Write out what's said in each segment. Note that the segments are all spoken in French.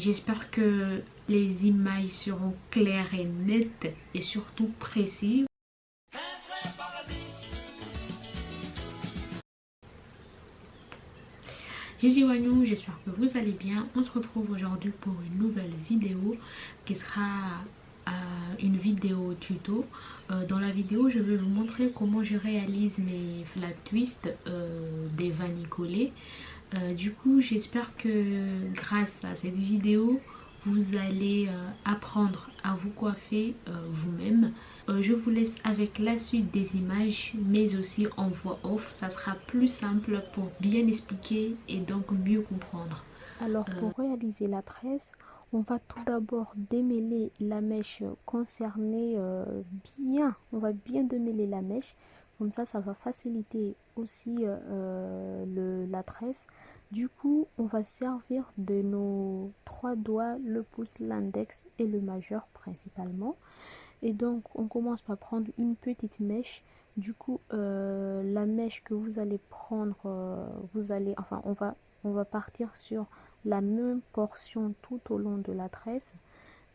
J'espère que les images seront claires et nettes et surtout précises. Gigi Wagnou, j'espère que vous allez bien. On se retrouve aujourd'hui pour une nouvelle vidéo qui sera une vidéo tuto. Dans la vidéo, je vais vous montrer comment je réalise mes flat twists des vanilles collées. Du coup, j'espère que grâce à cette vidéo, vous allez apprendre à vous coiffer vous-même. Je vous laisse avec la suite des images, mais aussi en voix off. Ça sera plus simple pour bien expliquer et donc mieux comprendre. Alors pour réaliser la tresse, on va tout d'abord démêler la mèche concernée on va bien démêler la mèche, comme ça va faciliter aussi la tresse. Du coup, on va servir de nos trois doigts, le pouce, l'index et le majeur principalement. Et donc, on commence par prendre une petite mèche. Du coup, la mèche que vous allez prendre, on va partir sur la même portion tout au long de la tresse.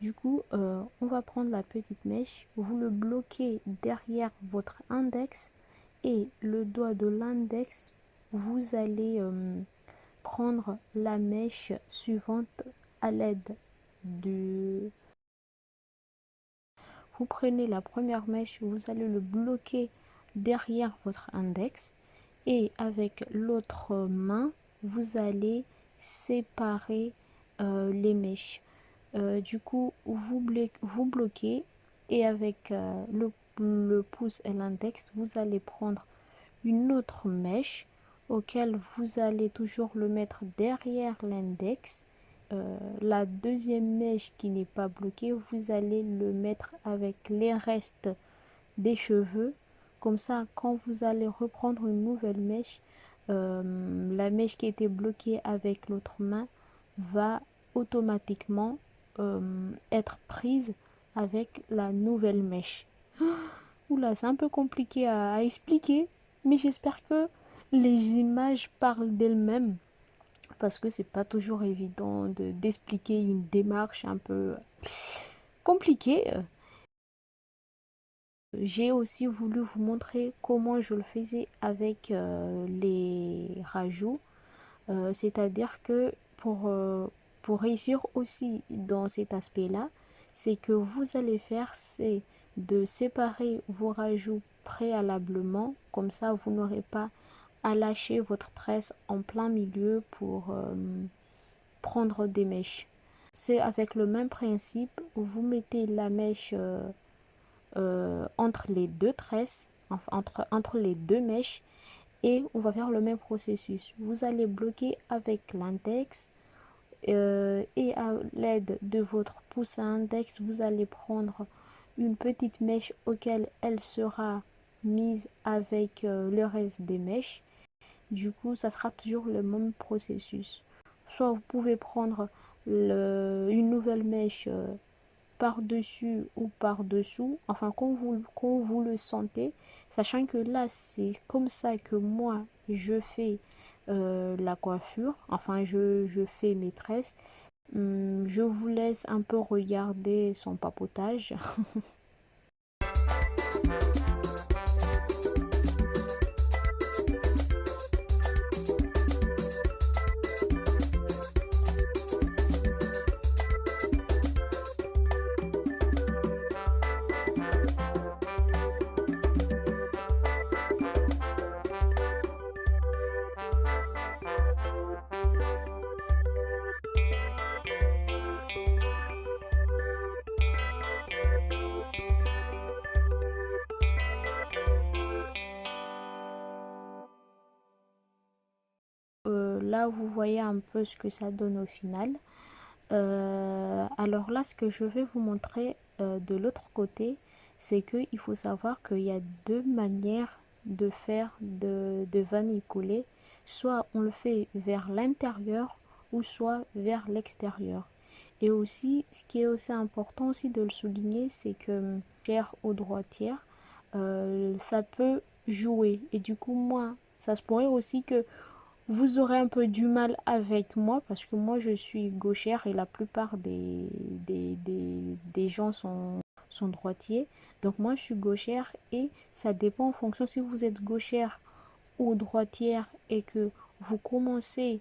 Du coup, on va prendre la petite mèche, vous le bloquez derrière votre index et le doigt de l'index, vous allez prendre la mèche suivante à l'aide de... Vous prenez la première mèche, vous allez le bloquer derrière votre index et avec l'autre main, vous allez séparer les mèches. Du coup, vous bloquez et avec le pouce et l'index, vous allez prendre une autre mèche auquel vous allez toujours le mettre derrière l'index. La deuxième mèche qui n'est pas bloquée, vous allez le mettre avec les restes des cheveux. Comme ça, quand vous allez reprendre une nouvelle mèche, la mèche qui était bloquée avec l'autre main va automatiquement être prise avec la nouvelle mèche. Oula, c'est un peu compliqué à expliquer, mais j'espère que les images parlent d'elles-mêmes parce que c'est pas toujours évident d'expliquer une démarche un peu compliquée. J'ai aussi voulu vous montrer comment je le faisais avec les rajouts. C'est-à-dire que pour réussir aussi dans cet aspect-là, c'est que vous allez faire, c'est de séparer vos rajouts préalablement. Comme ça, vous n'aurez pas à lâcher votre tresse en plein milieu pour prendre des mèches. C'est avec le même principe, vous mettez la mèche entre les deux tresses, enfin, entre les deux mèches, et on va faire le même processus. Vous allez bloquer avec l'index et à l'aide de votre pouce à index, vous allez prendre une petite mèche auquel elle sera mise avec le reste des mèches. Du coup, ça sera toujours le même processus. Soit vous pouvez prendre une nouvelle mèche par-dessus ou par-dessous, enfin quand vous le sentez, sachant que là c'est comme ça que moi je fais la coiffure, enfin je fais mes tresses. Je vous laisse un peu regarder son papotage. Là vous voyez un peu ce que ça donne au final. Alors là, ce que je vais vous montrer de l'autre côté, c'est qu'il faut savoir qu'il y a deux manières de faire de vanille collée. Soit on le fait vers l'intérieur ou soit vers l'extérieur. Et aussi, ce qui est aussi important aussi de le souligner, c'est que cher aux droitières, ça peut jouer. Et du coup, moi, ça se pourrait aussi que Vous aurez un peu du mal avec moi parce que moi je suis gauchère et la plupart des gens sont droitiers. Donc moi je suis gauchère et ça dépend en fonction si vous êtes gauchère ou droitière et que vous commencez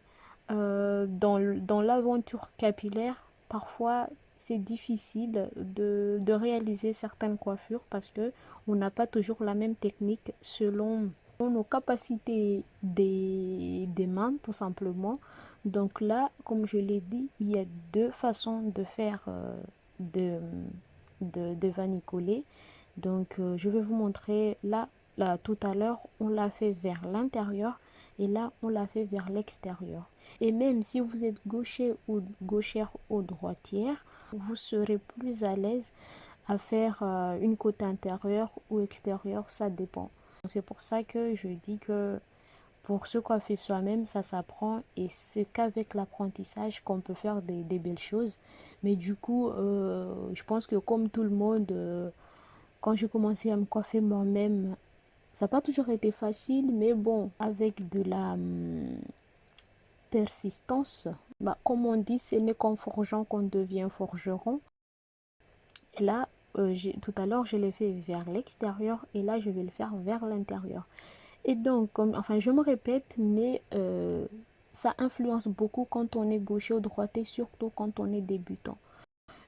dans l'aventure capillaire, parfois c'est difficile de réaliser certaines coiffures parce que on n'a pas toujours la même technique selon nos capacités des mains, tout simplement. Donc là, comme je l'ai dit, il y a deux façons de faire de, de vanicoler. Donc, je vais vous montrer là, tout à l'heure, on l'a fait vers l'intérieur et là, on l'a fait vers l'extérieur. Et même si vous êtes gaucher ou gauchère ou droitière, vous serez plus à l'aise à faire une côte intérieure ou extérieure, ça dépend. C'est pour ça que je dis que pour se coiffer soi-même, ça s'apprend et c'est qu'avec l'apprentissage qu'on peut faire des belles choses. Mais du coup, je pense que comme tout le monde, quand j'ai commencé à me coiffer moi-même, ça n'a pas toujours été facile, mais bon, avec de la persistance, bah, comme on dit, ce n'est qu'en forgeant qu'on devient forgeron. Et là, tout à l'heure, je l'ai fait vers l'extérieur et là, je vais le faire vers l'intérieur. Et donc, enfin, je me répète, mais ça influence beaucoup quand on est gaucher ou droitier, surtout quand on est débutant.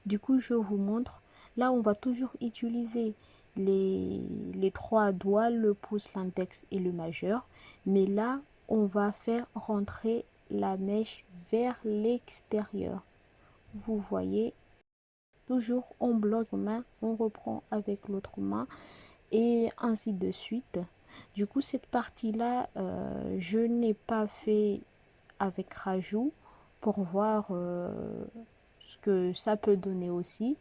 Du coup, je vous montre. Là, on va toujours utiliser les trois doigts, le pouce, l'index et le majeur. Mais là, on va faire rentrer la mèche vers l'extérieur. Vous voyez, toujours on bloque main, on reprend avec l'autre main et ainsi de suite. Du coup, cette partie-là, je n'ai pas fait avec rajout pour voir ce que ça peut donner aussi.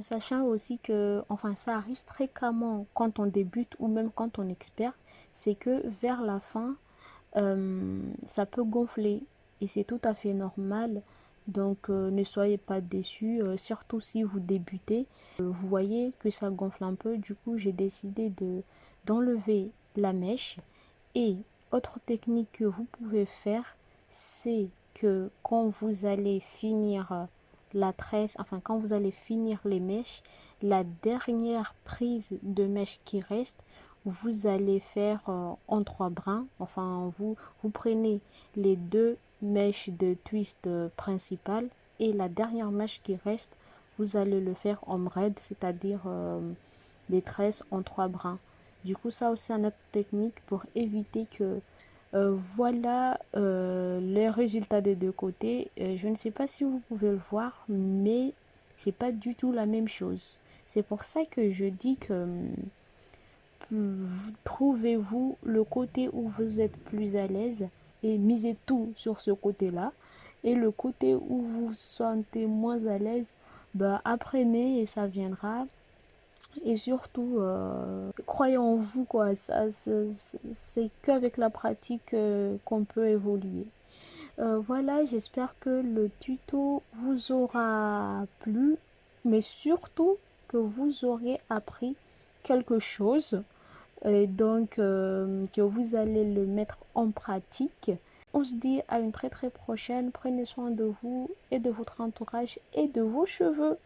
Sachant aussi que, enfin, ça arrive fréquemment quand on débute ou même quand on est expert, c'est que vers la fin, ça peut gonfler et c'est tout à fait normal. Donc, ne soyez pas déçus, surtout si vous débutez. Vous voyez que ça gonfle un peu, du coup, j'ai décidé d'enlever la mèche. Et autre technique que vous pouvez faire, c'est que quand vous allez finir la tresse, enfin quand vous allez finir les mèches, la dernière prise de mèche qui reste, vous allez faire en trois brins. Enfin, vous prenez les deux mèches de twist principales et la dernière mèche qui reste, vous allez le faire en braid, c'est-à-dire les tresses en trois brins. Du coup, ça aussi, une autre technique pour éviter que voilà les résultats des deux côtés. Je ne sais pas si vous pouvez le voir, mais c'est pas du tout la même chose. C'est pour ça que je dis que trouvez-vous le côté où vous êtes plus à l'aise et misez tout sur ce côté-là. Et le côté où vous vous sentez moins à l'aise, bah, apprenez et ça viendra. Et surtout, croyez en vous, quoi. C'est qu'avec la pratique qu'on peut évoluer. Voilà, j'espère que le tuto vous aura plu, mais surtout que vous aurez appris quelque chose et donc que vous allez le mettre en pratique. On se dit à une très très prochaine. Prenez soin de vous et de votre entourage et de vos cheveux.